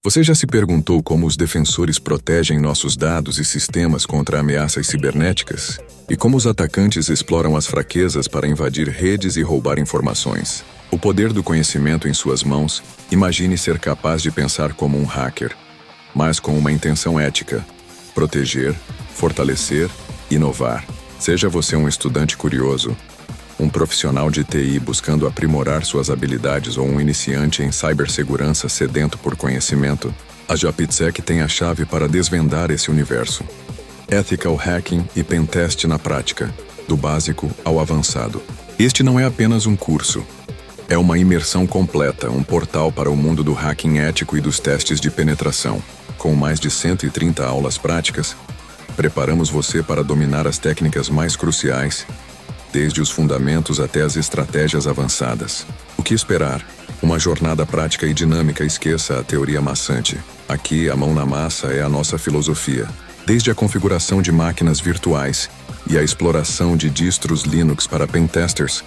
Você já se perguntou como os defensores protegem nossos dados e sistemas contra ameaças cibernéticas? E como os atacantes exploram as fraquezas para invadir redes e roubar informações? O poder do conhecimento em suas mãos, imagine ser capaz de pensar como um hacker, mas com uma intenção ética: proteger, fortalecer, inovar. Seja você um estudante curioso, um profissional de TI buscando aprimorar suas habilidades ou um iniciante em cibersegurança sedento por conhecimento, a JPSec tem a chave para desvendar esse universo. Ethical Hacking e Pentest na prática, do básico ao avançado. Este não é apenas um curso. É uma imersão completa, um portal para o mundo do hacking ético e dos testes de penetração. Com mais de 130 aulas práticas, preparamos você para dominar as técnicas mais cruciais, desde os fundamentos até as estratégias avançadas. O que esperar? Uma jornada prática e dinâmica. Esqueça a teoria maçante. Aqui, a mão na massa é a nossa filosofia. Desde a configuração de máquinas virtuais e a exploração de distros Linux para pentesters,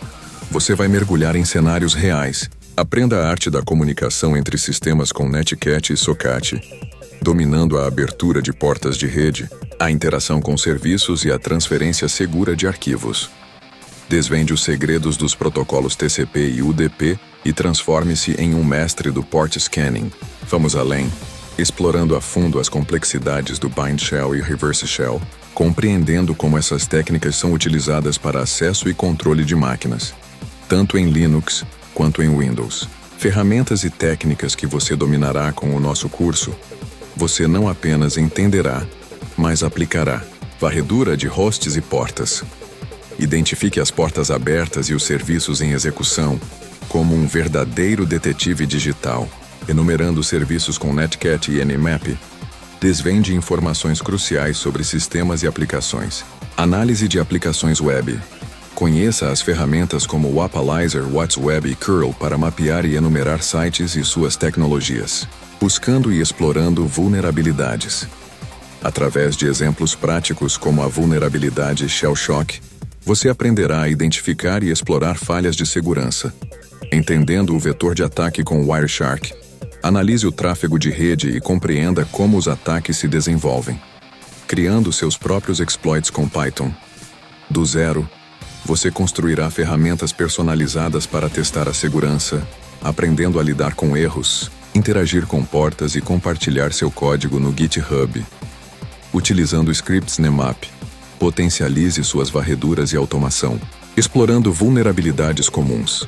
você vai mergulhar em cenários reais. Aprenda a arte da comunicação entre sistemas com Netcat e Socat, dominando a abertura de portas de rede, a interação com serviços e a transferência segura de arquivos. Desvende os segredos dos protocolos TCP e UDP e transforme-se em um mestre do port scanning. Vamos além, explorando a fundo as complexidades do bind shell e reverse shell, compreendendo como essas técnicas são utilizadas para acesso e controle de máquinas, tanto em Linux quanto em Windows. Ferramentas e técnicas que você dominará com o nosso curso. Você não apenas entenderá, mas aplicará. Varredura de hosts e portas. Identifique as portas abertas e os serviços em execução como um verdadeiro detetive digital, enumerando serviços com Netcat e Nmap. Desvende informações cruciais sobre sistemas e aplicações. Análise de aplicações web. Conheça as ferramentas como Wapalizer, WhatsWeb e Curl para mapear e enumerar sites e suas tecnologias. Buscando e explorando vulnerabilidades. Através de exemplos práticos como a vulnerabilidade Shell Shock, você aprenderá a identificar e explorar falhas de segurança. Entendendo o vetor de ataque com Wireshark, analise o tráfego de rede e compreenda como os ataques se desenvolvem. Criando seus próprios exploits com Python. Do zero, você construirá ferramentas personalizadas para testar a segurança, aprendendo a lidar com erros, interagir com portas e compartilhar seu código no GitHub. Utilizando scripts Nmap, potencialize suas varreduras e automação. Explorando vulnerabilidades comuns.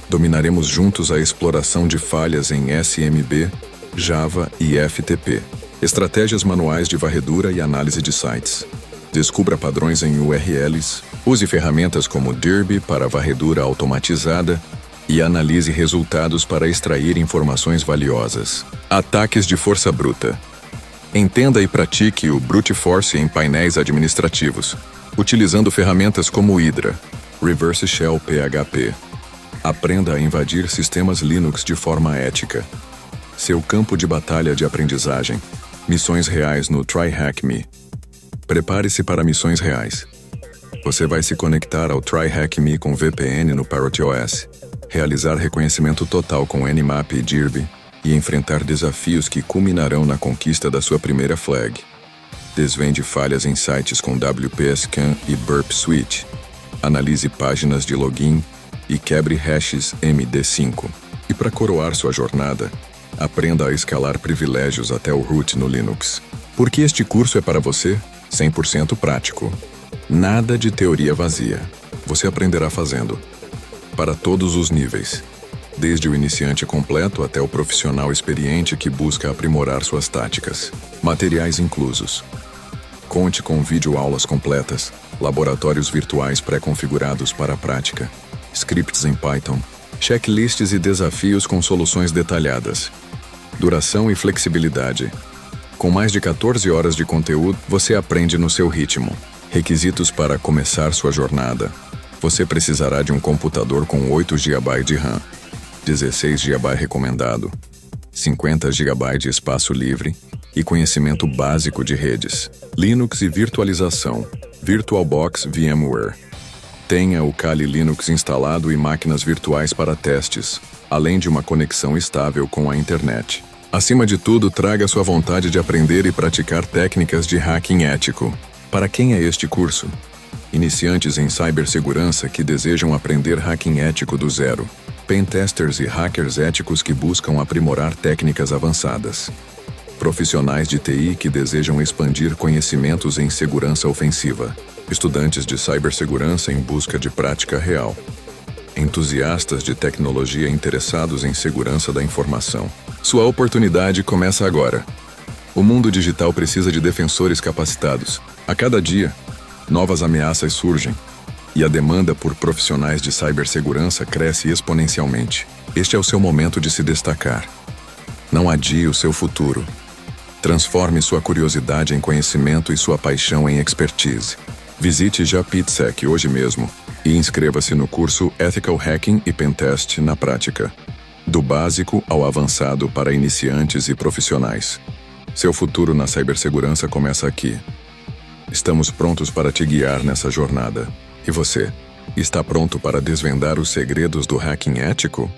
Dominaremos juntos a exploração de falhas em SMB, Java e FTP. Estratégias manuais de varredura e análise de sites. Descubra padrões em URLs. Use ferramentas como Derby para varredura automatizada e analise resultados para extrair informações valiosas. Ataques de força bruta. Entenda e pratique o brute force em painéis administrativos, utilizando ferramentas como Hydra, Reverse Shell PHP. Aprenda a invadir sistemas Linux de forma ética. Seu campo de batalha de aprendizagem. Missões reais no TryHackMe. Prepare-se para missões reais. Você vai se conectar ao TryHackMe com VPN no ParrotOS, realizar reconhecimento total com Nmap e Derby, e enfrentar desafios que culminarão na conquista da sua primeira flag. Desvende falhas em sites com WPScan e Burp Suite. Analise páginas de login e quebre hashes MD5. E para coroar sua jornada, aprenda a escalar privilégios até o root no Linux. Porque este curso é para você, 100% prático. Nada de teoria vazia. Você aprenderá fazendo. Para todos os níveis. Desde o iniciante completo até o profissional experiente que busca aprimorar suas táticas. Materiais inclusos. Conte com videoaulas completas, laboratórios virtuais pré-configurados para a prática, scripts em Python, checklists e desafios com soluções detalhadas. Duração e flexibilidade. Com mais de 14 horas de conteúdo, você aprende no seu ritmo. Requisitos para começar sua jornada. Você precisará de um computador com 8 GB de RAM. 16 GB recomendado, 50 GB de espaço livre e conhecimento básico de redes, Linux e virtualização, VirtualBox VMware. Tenha o Kali Linux instalado e máquinas virtuais para testes, além de uma conexão estável com a internet. Acima de tudo, traga sua vontade de aprender e praticar técnicas de hacking ético. Para quem é este curso? Iniciantes em cibersegurança que desejam aprender hacking ético do zero. Pentesters e hackers éticos que buscam aprimorar técnicas avançadas. Profissionais de TI que desejam expandir conhecimentos em segurança ofensiva. Estudantes de cibersegurança em busca de prática real. Entusiastas de tecnologia interessados em segurança da informação. Sua oportunidade começa agora. O mundo digital precisa de defensores capacitados. A cada dia, novas ameaças surgem e a demanda por profissionais de cibersegurança cresce exponencialmente. Este é o seu momento de se destacar. Não adie o seu futuro. Transforme sua curiosidade em conhecimento e sua paixão em expertise. Visite já PitSec hoje mesmo e inscreva-se no curso Ethical Hacking e Pentest na prática. Do básico ao avançado para iniciantes e profissionais. Seu futuro na cibersegurança começa aqui. Estamos prontos para te guiar nessa jornada. E você, está pronto para desvendar os segredos do hacking ético?